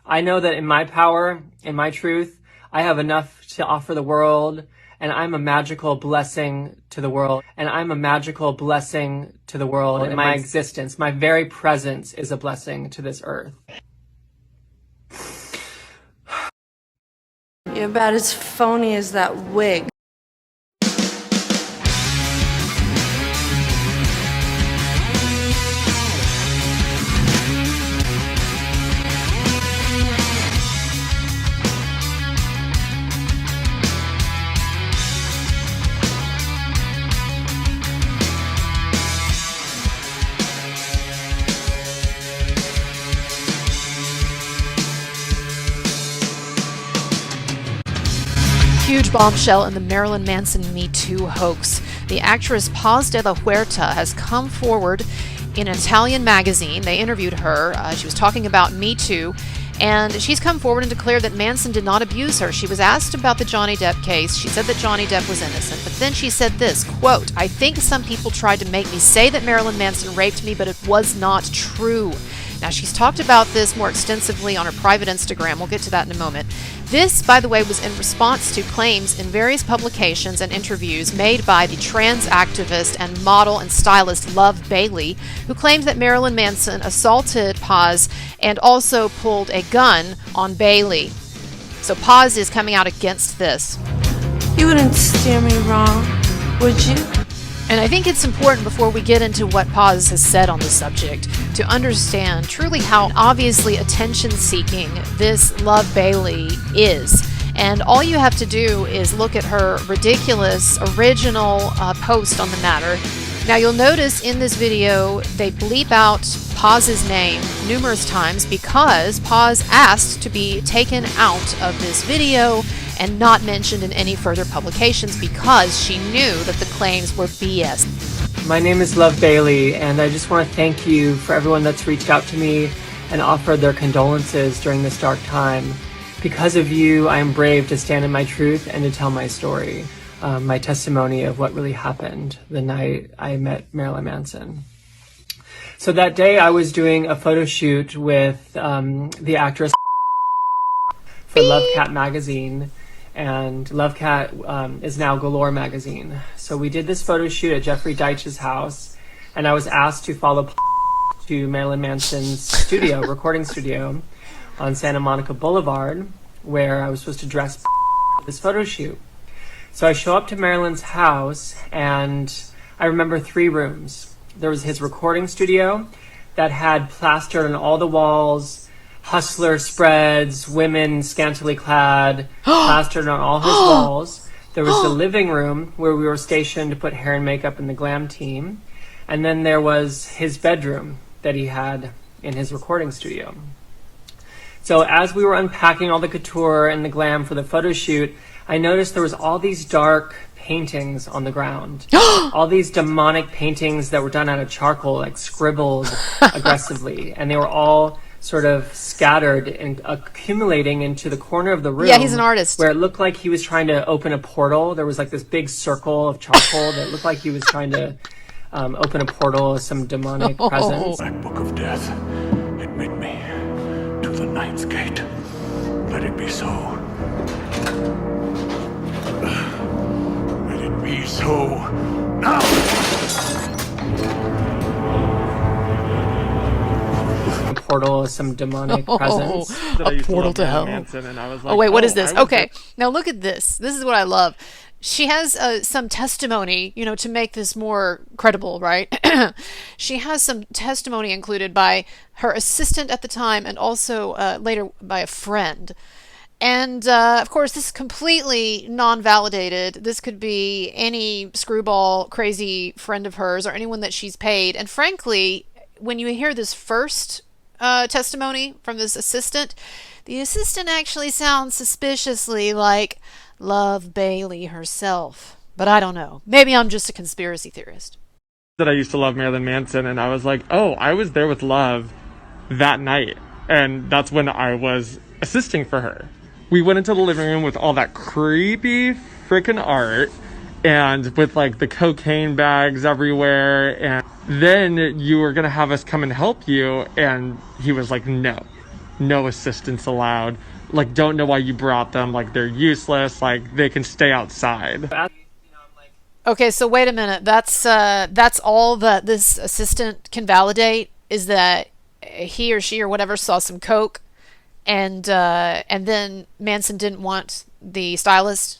I know that in my power, in my truth, I have enough to offer the world, and I'm a magical blessing to the world. And I'm a magical blessing to the world. And my existence, my very presence is a blessing to this earth. You're about as phony as that wig. Huge bombshell in the Marilyn Manson METOO hoax. The actress Paz de la Huerta has come forward in an Italian magazine. They interviewed her. She was talking about METOO, and she's come forward and declared that Manson did not abuse her. She was asked about the Johnny Depp case. She said that Johnny Depp was innocent, but then she said this, quote, "I think some people tried to make me say that Marilyn Manson raped me, but it was not true." Now, she's talked about this more extensively on her private Instagram. We'll get to that in a moment. This, by the way, was in response to claims in various publications and interviews made by the trans activist and model and stylist Love Bailey, who claimed that Marilyn Manson assaulted Paz and also pulled a gun on Bailey. So Paz is coming out against this. You wouldn't steer me wrong, would you? And I think it's important before we get into what Paz has said on the subject to understand truly how obviously attention-seeking this Love Bailey is. And all you have to do is look at her ridiculous original post on the matter. Now you'll notice in this video they bleep out Paz's name numerous times because Paz asked to be taken out of this video and not mentioned in any further publications because she knew that the claims were BS. My name is Love Bailey, and I just want to thank you for everyone that's reached out to me and offered their condolences during this dark time. Because of you, I am brave to stand in my truth and to tell my story, my testimony of what really happened the night I met Marilyn Manson. So that day I was doing a photo shoot with the actress for Love Cat magazine, and Love Cat is now Galore magazine. So we did this photo shoot at Jeffrey Deitch's house, and I was asked to follow to Marilyn Manson's studio, recording studio on Santa Monica Boulevard, where I was supposed to dress for this photo shoot. So I show up to Marilyn's house, and I remember 3 rooms. There was his recording studio that had plastered on all the walls hustler spreads, women scantily clad, plastered on all his walls. There was the living room where we were stationed to put hair and makeup in the glam team. And then there was his bedroom that he had in his recording studio. So as we were unpacking all the couture and the glam for the photo shoot, I noticed there was all these dark paintings on the ground. All these demonic paintings that were done out of charcoal, like scribbled aggressively. And they were all sort of scattered and accumulating into the corner of the room. Yeah, he's an artist. Where it looked like he was trying to open a portal. There was like this big circle of charcoal that looked like he was trying to open a portal of some demonic presence. Black book of death, admit me to the Night's Gate. Let it be so. Let it be so now. Portal of some demonic presence. A portal to hell. And I was like, oh wait, what is this? Okay, now look at this. This is what I love. She has some testimony, you know, to make this more credible, right? She has some testimony included by her assistant at the time and also later by a friend. And of course, this is completely non-validated. This could be any screwball, crazy friend of hers or anyone that she's paid. And frankly, when you hear this first testimony from this assistant, the assistant actually sounds suspiciously like Love Bailey herself. But I don't know. Maybe I'm just a conspiracy theorist. That I used to love Marilyn Manson, and I was like, oh, I was there with Love that night. And that's when I was assisting for her. We went into the living room with all that creepy freaking art and with like the cocaine bags everywhere. And then you were going to have us come and help you. And he was like, no. no assistance allowed. Like, don't know why you brought them. Like, they're useless. Like, they can stay outside. Okay, so wait a minute. That's all that this assistant can validate, is that he or she or whatever saw some coke, and then Manson didn't want the stylist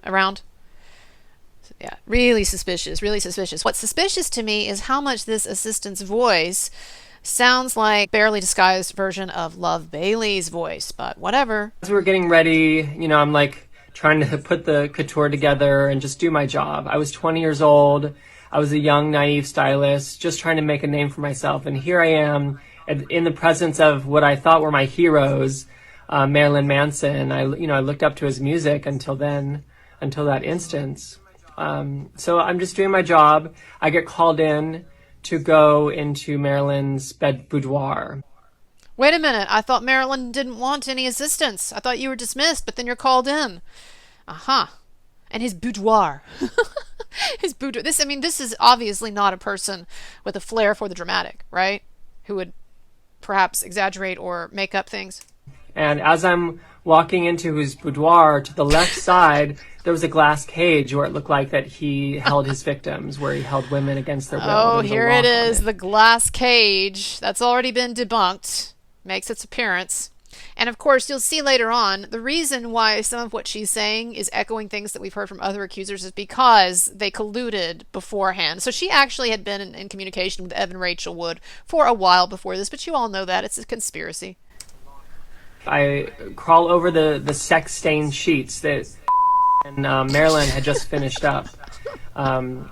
around. Yeah, really suspicious, really suspicious. What's suspicious to me is how much this assistant's voice sounds like barely disguised version of Love Bailey's voice, but whatever. As we were getting ready, I'm like trying to put the couture together and just do my job. I was 20 years old. I was a young, naive stylist, just trying to make a name for myself. And here I am in the presence of what I thought were my heroes, Marilyn Manson. I looked up to his music until that instance. So I'm just doing my job. I get called in to go into Marilyn's boudoir. Wait a minute. I thought Marilyn didn't want any assistance. I thought you were dismissed, but then you're called in. Uh-huh. And his boudoir. His boudoir. This is obviously not a person with a flair for the dramatic, right? Who would perhaps exaggerate or make up things. And as I'm walking into his boudoir, to the left side, there was a glass cage where it looked like that he held his victims, where he held women against their will. Oh, here it is, the glass cage. That's already been debunked. Makes its appearance. And of course, you'll see later on, the reason why some of what she's saying is echoing things that we've heard from other accusers is because they colluded beforehand. So she actually had been in communication with Evan Rachel Wood for a while before this, but you all know that. It's a conspiracy. I crawl over the sex-stained sheets that and Marilyn had just finished up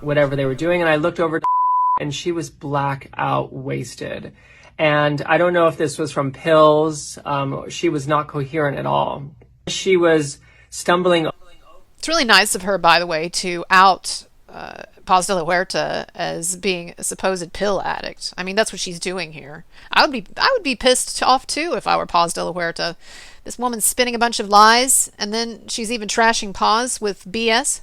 whatever they were doing, and I looked over and she was blackout wasted. And I don't know if this was from pills. She was not coherent at all. She was stumbling. It's really nice of her, by the way, to out Paz de la Huerta as being a supposed pill addict. I mean, that's what she's doing here. I would be pissed off too if I were Paz de la Huerta. This woman's spinning a bunch of lies, and then she's even trashing Paz with BS.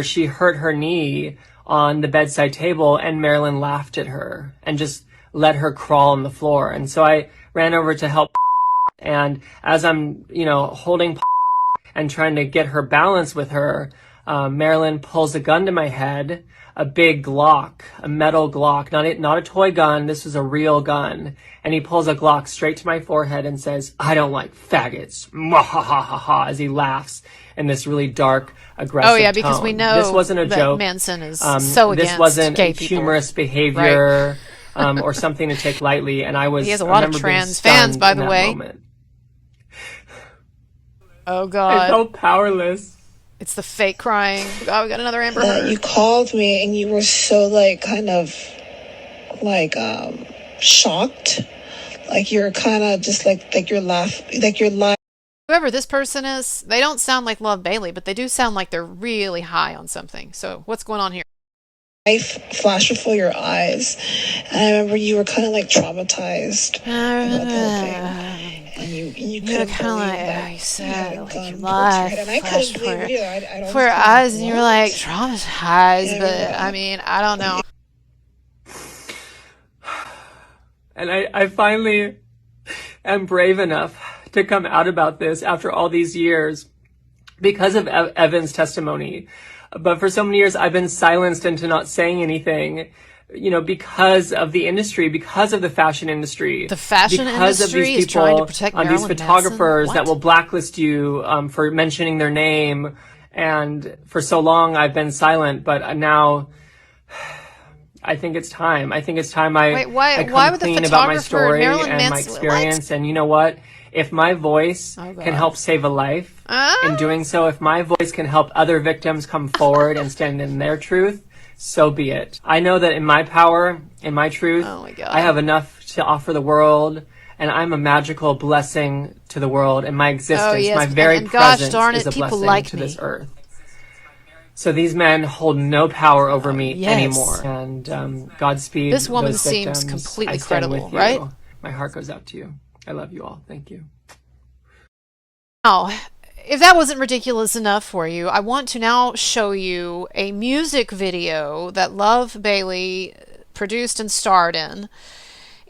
She hurt her knee on the bedside table, and Marilyn laughed at her and just let her crawl on the floor. And so I ran over to help, and as I'm, holding and trying to get her balance with her, Marilyn pulls a gun to my head, a big Glock, a metal Glock, not a toy gun. This was a real gun. And he pulls a Glock straight to my forehead and says, "I don't like faggots," as he laughs in this really dark, aggressive Oh yeah, because tone. we know this wasn't a that joke. Manson is so against this wasn't gay a people. humorous behavior, right. Or something to take lightly. And I He has a lot of trans fans, by the way. Moment. Oh God. I felt powerless. It's the fake crying. Oh, we got another Amber Heard. You called me and you were so shocked. Like you're kind of just like you're lying. Whoever this person is, they don't sound like Love Bailey, but they do sound like they're really high on something. So what's going on here? Life flashed before your eyes, and I remember you were kind of traumatized about the whole thing. And you couldn't kind of believe like, that you said, you like had a your gun life pulled to your head. And I flashed couldn't believe it either. I don't for your understand eyes, and you were like what. traumatized, Yeah, but I mean, I don't know. And I finally am brave enough to come out about this after all these years because of Evan's testimony. But for so many years, I've been silenced into not saying anything, because of the industry, because of the fashion industry. The fashion because industry of these is people, trying to protect Marilyn these photographers Manson? that will blacklist you for mentioning their name. And for so long, I've been silent, but now I think it's time. I think it's time I come would the clean about my photographer story Marilyn and my Manson- experience. And you know what? If my voice can help save a life, in doing so, if my voice can help other victims come forward and stand in their truth, so be it. I know that in my power, in my truth, Oh my God. I have enough to offer the world, and I'm a magical blessing to the world, and my existence, yes, my very and gosh presence darn is it, a people blessing like to me. this earth. So these men hold no power over me yes. anymore. And Godspeed. This woman those seems victims. completely I stand credible, with you. right? My heart goes out to you. I love you all. Thank you. Now, if that wasn't ridiculous enough for you, I want to now show you a music video that Love Bailey produced and starred in.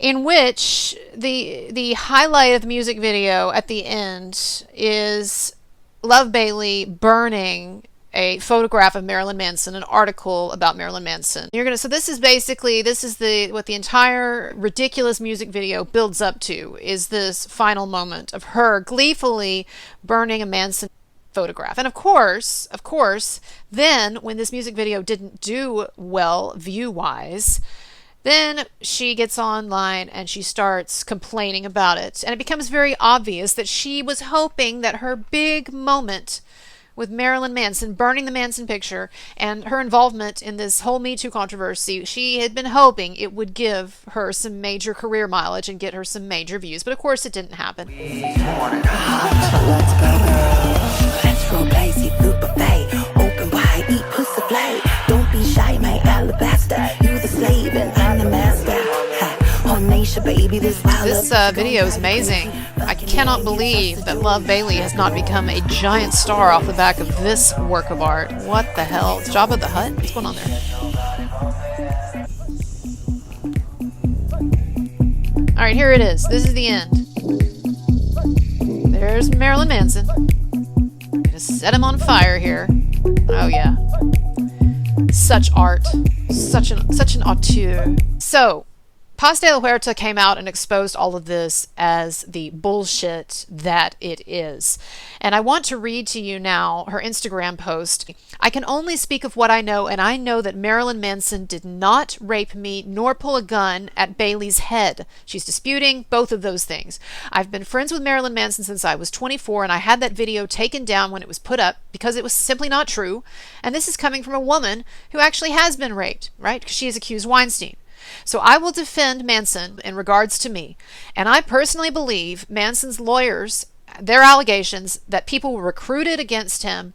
in which the highlight of the music video at the end is Love Bailey burning a photograph of Marilyn Manson, an article about Marilyn Manson. So this is what the entire ridiculous music video builds up to, is this final moment of her gleefully burning a Manson photograph. And of course, then when this music video didn't do well view-wise, then she gets online and she starts complaining about it. And it becomes very obvious that she was hoping that her big moment with Marilyn Manson, burning the Manson picture, and her involvement in this whole Me Too controversy, she had been hoping it would give her some major career mileage and get her some major views. But of course it didn't happen. Let's roll lazy, blue buffet, open wide, eat pussy flay. Don't be shy, my alabaster. You the slave and I'm the master. Baby, this video is amazing. I cannot believe that Love Bailey has not become a giant star off the back of this work of art. What the hell? It's Jabba the Hutt? What's going on there? Alright, here it is. This is the end. There's Marilyn Manson. Gonna set him on fire here. Oh yeah. Such art. Such an auteur. So, Paz de la Huerta came out and exposed all of this as the bullshit that it is. And I want to read to you now her Instagram post. I can only speak of what I know, and I know that Marilyn Manson did not rape me nor pull a gun at Bailey's head. She's disputing both of those things. I've been friends with Marilyn Manson since I was 24, and I had that video taken down when it was put up because it was simply not true. And this is coming from a woman who actually has been raped, right? Because she has accused Weinstein. So I will defend Manson in regards to me. And I personally believe Manson's lawyers, their allegations that people were recruited against him,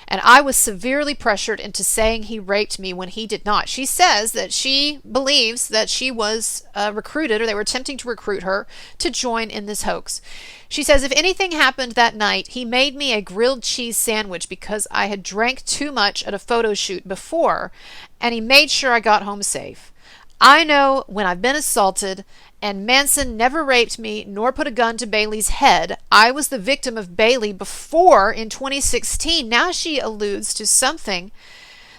and I was severely pressured into saying he raped me when he did not. She says that she believes that she was recruited, or they were attempting to recruit her to join in this hoax. She says, if anything happened that night, he made me a grilled cheese sandwich because I had drank too much at a photo shoot before, and he made sure I got home safe. I know when I've been assaulted, and Manson never raped me nor put a gun to Bailey's head. I was the victim of Bailey before in 2016. Now she alludes to something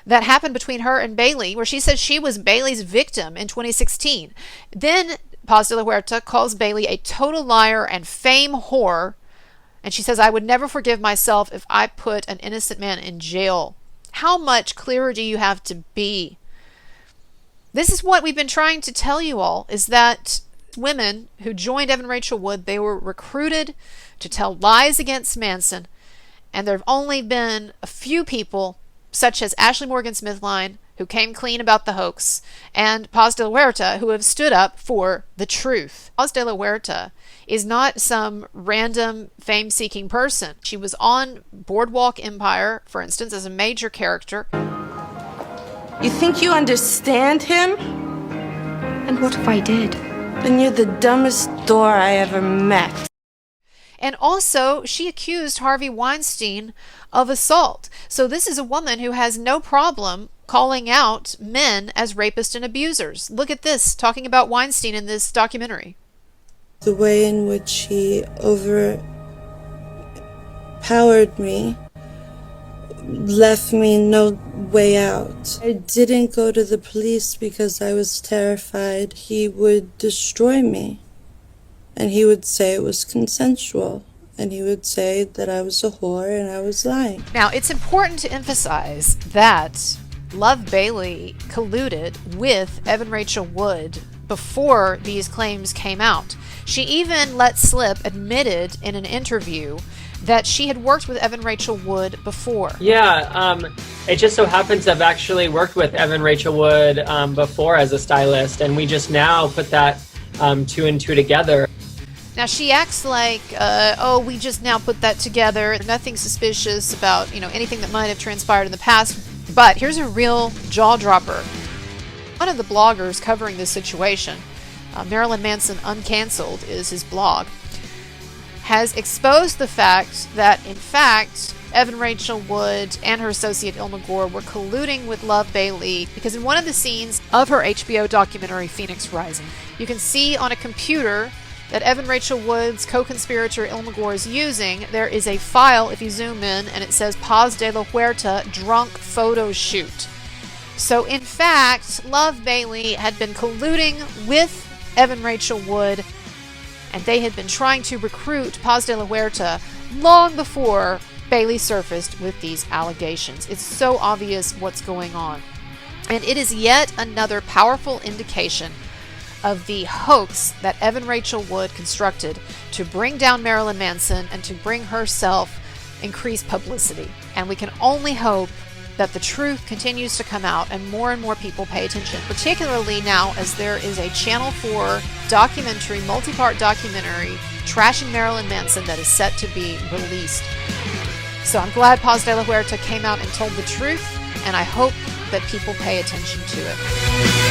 that happened between her and Bailey, where she says she was Bailey's victim in 2016. Then Paz de la Huerta calls Bailey a total liar and fame whore, and she says, I would never forgive myself if I put an innocent man in jail. How much clearer do you have to be? This is what we've been trying to tell you all, is that women who joined Evan Rachel Wood, they were recruited to tell lies against Manson, and there have only been a few people, such as Ashley Morgan Smithline, who came clean about the hoax, and Paz de la Huerta, who have stood up for the truth. Paz de la Huerta is not some random fame-seeking person. She was on Boardwalk Empire, for instance, as a major character. You think you understand him? And what if I did? Then you're the dumbest door I ever met. And also, she accused Harvey Weinstein of assault. So this is a woman who has no problem calling out men as rapists and abusers. Look at this, talking about Weinstein in this documentary. The way in which he overpowered me left me no way out. I didn't go to the police because I was terrified he would destroy me. And he would say it was consensual. And he would say that I was a whore and I was lying. Now, it's important to emphasize that Love Bailey colluded with Evan Rachel Wood before these claims came out. She even let slip, admitted in an interview, that she had worked with Evan Rachel Wood before. Yeah, it just so happens I've actually worked with Evan Rachel Wood before as a stylist, and we just now put that two and two together. Now she acts like, we just now put that together. Nothing suspicious about, anything that might have transpired in the past. But here's a real jaw dropper. One of the bloggers covering this situation, Marilyn Manson Uncancelled is his blog, has exposed the fact that, in fact, Evan Rachel Wood and her associate Ilma Gore were colluding with Love Bailey, because in one of the scenes of her HBO documentary Phoenix Rising, you can see on a computer that Evan Rachel Wood's co-conspirator Ilma Gore is using, there is a file, if you zoom in, and it says Paz de la Huerta drunk photo shoot. So in fact, Love Bailey had been colluding with Evan Rachel Wood, and they had been trying to recruit Paz de la Huerta long before Bailey surfaced with these allegations. It's so obvious what's going on. And it is yet another powerful indication of the hoax that Evan Rachel Wood constructed to bring down Marilyn Manson and to bring herself increased publicity. And we can only hope that the truth continues to come out and more people pay attention, particularly now as there is a Channel 4 documentary, multi-part documentary, trashing Marilyn Manson that is set to be released. So I'm glad Paz de la Huerta came out and told the truth, and I hope that people pay attention to it.